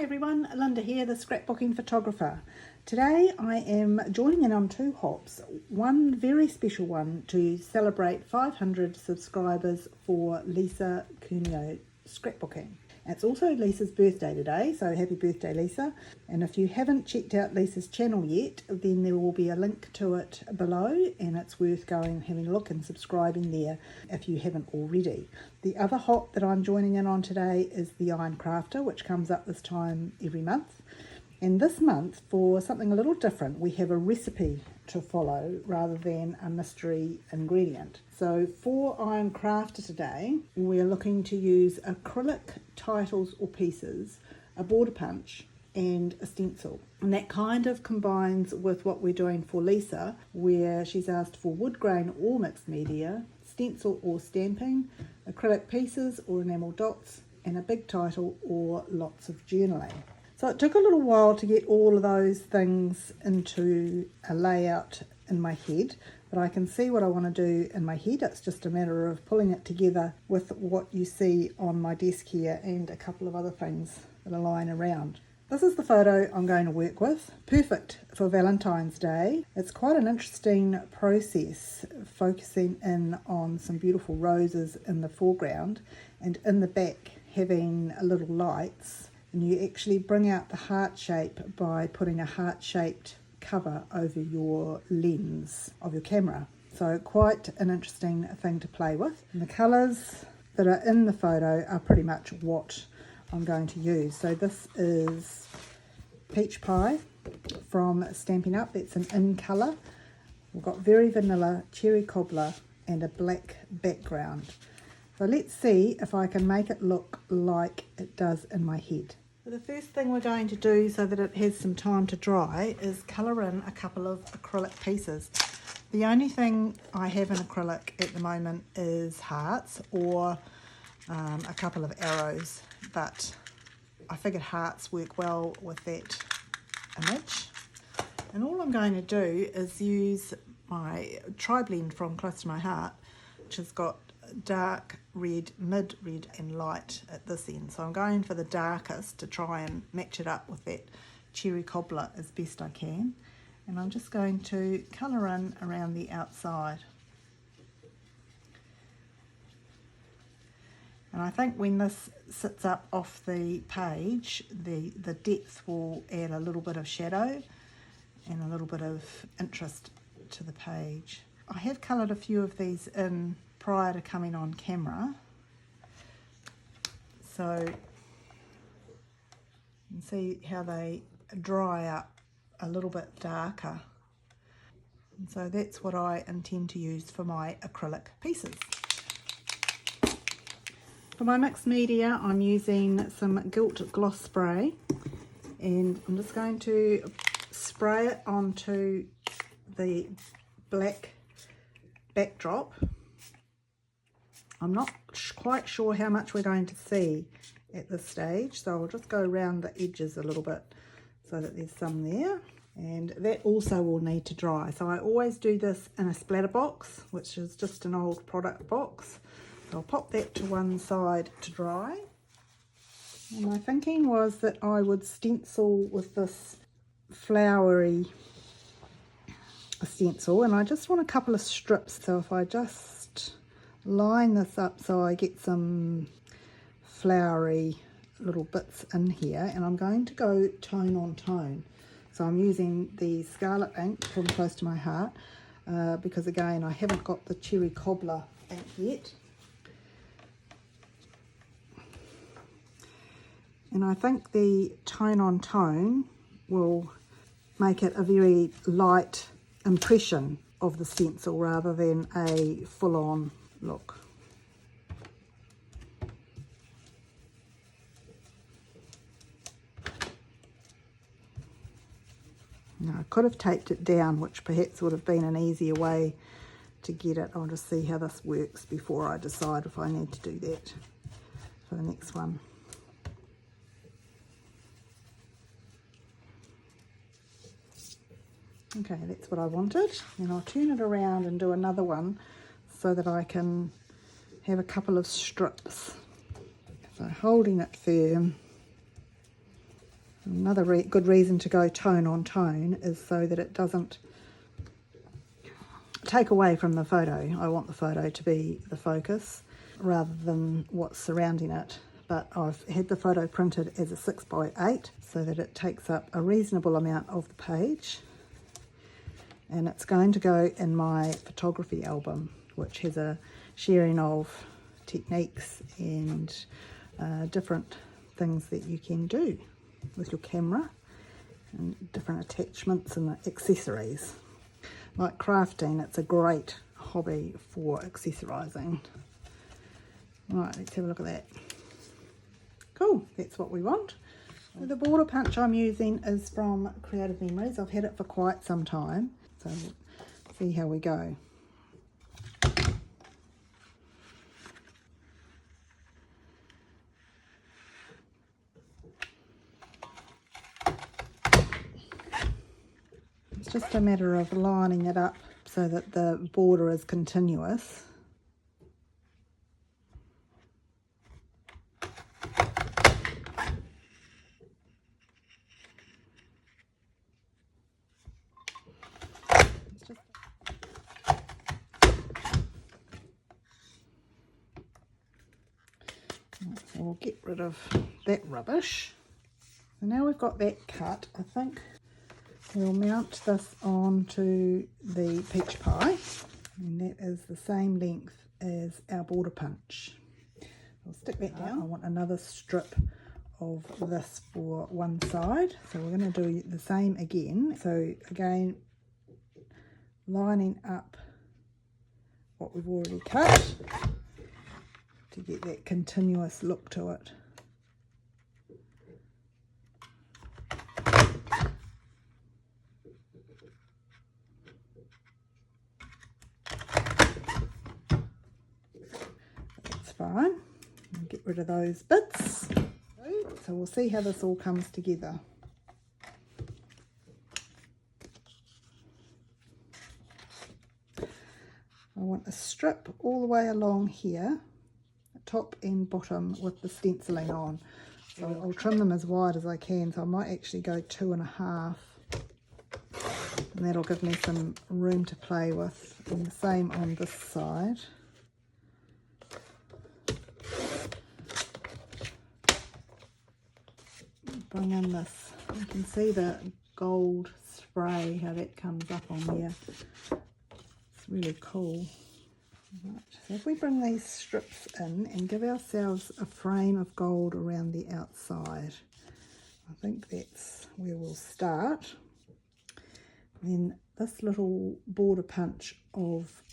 everyone, Linda here, the scrapbooking photographer. Today I am joining in on two hops, one very special one to celebrate 500 subscribers for Lisa Cuneo Scrapbooking. It's also Lisa's birthday today, so happy birthday Lisa. And if you haven't checked out Lisa's channel yet, then there will be a link to it below, and it's worth going and having a look and subscribing there if you haven't already. The other hop that I'm joining in on today is the Iron Crafter, which comes up this time every month. And this month, for something a little different, we have a recipe to follow rather than a mystery ingredient. So for Iron Crafter today, we're looking to use acrylic titles or pieces, a border punch, and a stencil. And that kind of combines with what we're doing for Lisa, where she's asked for wood grain or mixed media, stencil or stamping, acrylic pieces or enamel dots, and a big title or lots of journaling. So it took a little while to get all of those things into a layout in my head, but I can see what I want to do in my head. It's just a matter of pulling it together with what you see on my desk here and a couple of other things that are lying around. This is the photo I'm going to work with. Perfect for Valentine's Day. It's quite an interesting process, focusing in on some beautiful roses in the foreground and in the back having little lights. And you actually bring out the heart shape by putting a heart-shaped cover over your lens of your camera. So quite an interesting thing to play with. And the colours that are in the photo are pretty much what I'm going to use. So this is Peach Pie from Stampin' Up. That's an in colour. We've got Very Vanilla, Cherry Cobbler and a black background. So let's see if I can make it look like it does in my head. So the first thing we're going to do so that it has some time to dry is colour in a couple of acrylic pieces. The only thing I have in acrylic at the moment is hearts or a couple of arrows, but I figured hearts work well with that image. And all I'm going to do is use my tri-blend from Close to My Heart, which has got dark red, mid red and light at this end. So I'm going for the darkest to try and match it up with that Cherry Cobbler as best I can. And I'm just going to colour in around the outside. And I think when this sits up off the page, the depth will add a little bit of shadow and a little bit of interest to the page. I have coloured a few of these in prior to coming on camera, so you can see how they dry up a little bit darker, and so that's what I intend to use for my acrylic pieces. For my mixed media, I'm using some Gilt Gloss Spray, and I'm just going to spray it onto the black backdrop. I'm not quite sure how much we're going to see at this stage, so I'll just go around the edges a little bit so that there's some there, and that also will need to dry. So I always do this in a splatter box, which is just an old product box. So I'll pop that to one side to dry. And my thinking was that I would stencil with this flowery stencil, and I just want a couple of strips. So if I just line this up so I get some flowery little bits in here, and I'm going to go tone on tone. So I'm using the Scarlet ink from Close to My Heart because again I haven't got the Cherry Cobbler ink yet, and I think the tone on tone will make it a very light impression of the stencil rather than a full-on look. Now, I could have taped it down, which perhaps would have been an easier way to get it. I'll just see how this works before I decide if I need to do that for the next one. Okay, that's what I wanted, and I'll turn it around and do another one so that I can have a couple of strips. So holding it firm, Another good reason to go tone on tone is so that it doesn't take away from the photo. I want the photo to be the focus rather than what's surrounding it. But I've had the photo printed as a 6x8 so that it takes up a reasonable amount of the page. And it's going to go in my photography album, which has a sharing of techniques and different things that you can do with your camera and different attachments and accessories. Like crafting, it's a great hobby for accessorizing. Right, let's have a look at that. Cool, that's what we want. So the border punch I'm using is from Creative Memories. I've had it for quite some time, so we'll see how we go. It's just a matter of lining it up so that the border is continuous. So we'll get rid of that rubbish. So now we've got that cut, I think we'll mount this onto the peach pie, and that is the same length as our border punch. I'll stick that down. I want another strip of this for one side, so we're going to do the same again. So again, lining up what we've already cut to get that continuous look to it. That's fine. I'll get rid of those bits. So we'll see how this all comes together. I want a strip all the way along here, top and bottom, with the stenciling on. So I'll trim them as wide as I can, so I might actually go 2.5, and that'll give me some room to play with. And the same on this side. Bring in this, you can see the gold spray, how that comes up on there. It's really cool. Right, so if we bring these strips in and give ourselves a frame of gold around the outside, I think that's where we'll start. Then this little border punch of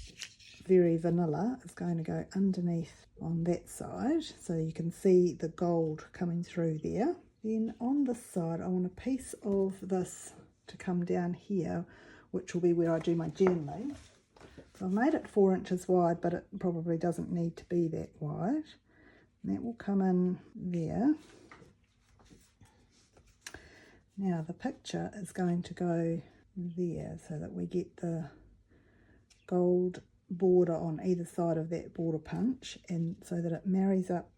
Very Vanilla is going to go underneath on that side, so you can see the gold coming through there. Then on this side I want a piece of this to come down here, which will be where I do my journaling. So I've made it 4 inches wide, but it probably doesn't need to be that wide. And that will come in there. Now the picture is going to go there so that we get the gold border on either side of that border punch, and so that it marries up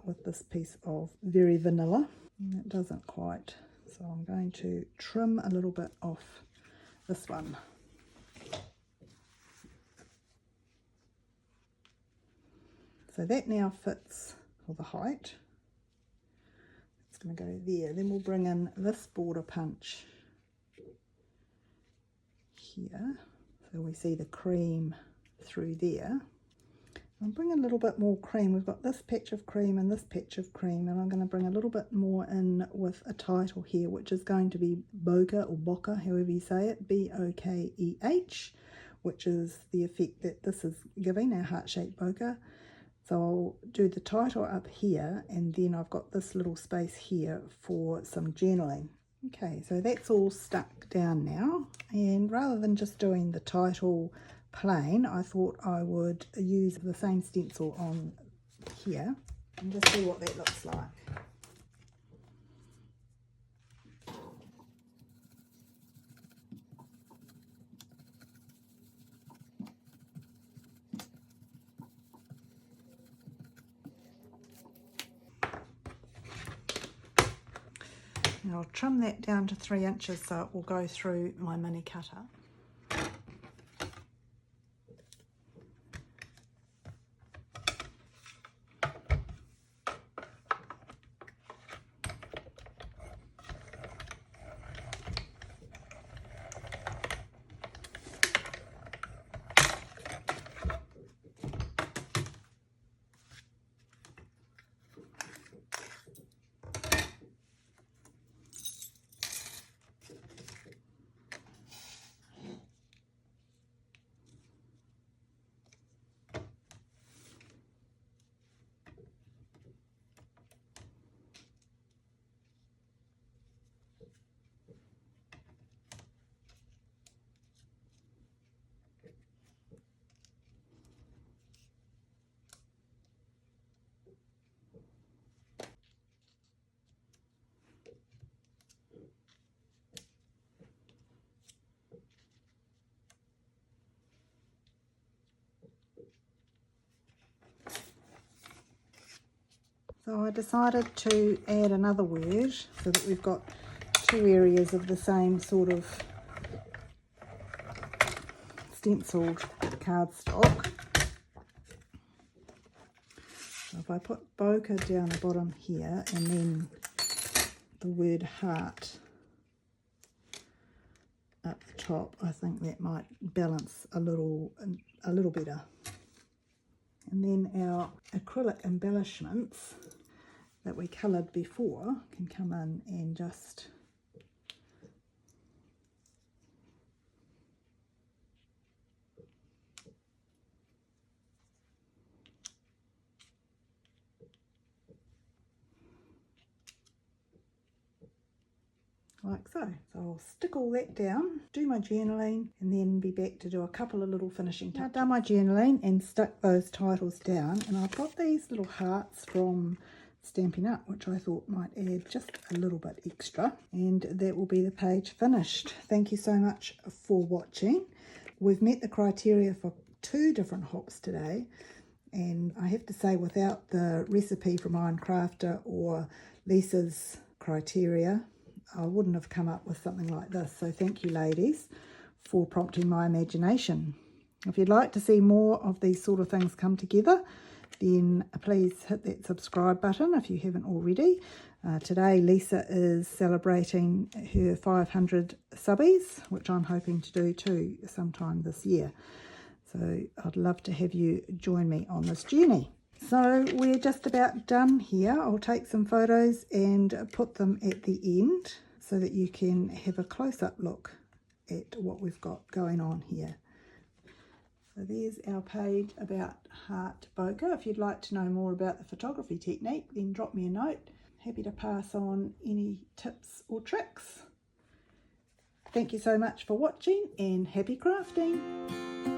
with this piece of Very Vanilla. And it doesn't quite, so I'm going to trim a little bit off this one. So that now fits for the height. It's going to go there. Then we'll bring in this border punch here, so we see the cream through there. I'll bring a little bit more cream. We've got this patch of cream and this patch of cream, and I'm going to bring a little bit more in with a title here, which is going to be Bokeh, or Bokeh, however you say it, B-O-K-E-H, which is the effect that this is giving, our heart-shaped bokeh. So I'll do the title up here, and then I've got this little space here for some journaling. Okay, so that's all stuck down now, and rather than just doing the title plain, I thought I would use the same stencil on here and just see what that looks like. Now I'll trim that down to 3 inches so it will go through my mini cutter. So I decided to add another word so that we've got 2 areas of the same sort of stenciled cardstock. So if I put Bokeh down the bottom here and then the word heart up the top, I think that might balance a little better. And then our acrylic embellishments that we coloured before can come in and just like so. So I'll stick all that down, do my journaling, and then be back to do a couple of little finishing touches. I've done my journaling and stuck those titles down, and I've got these little hearts from Stampin' Up, which I thought might add just a little bit extra, and that will be the page finished. Thank you so much for watching. We've met the criteria for 2 different hops today, and I have to say, without the recipe from Iron Crafter or Lisa's criteria, I wouldn't have come up with something like this. So thank you, ladies, for prompting my imagination. If you'd like to see more of these sort of things come together, then please hit that subscribe button if you haven't already. Today Lisa is celebrating her 500 subbies, which I'm hoping to do too sometime this year. So I'd love to have you join me on this journey. So we're just about done here. I'll take some photos and put them at the end so that you can have a close-up look at what we've got going on here. So there's our page about Heart Bokeh. If you'd like to know more about the photography technique, then drop me a note. Happy to pass on any tips or tricks. Thank you so much for watching, and happy crafting!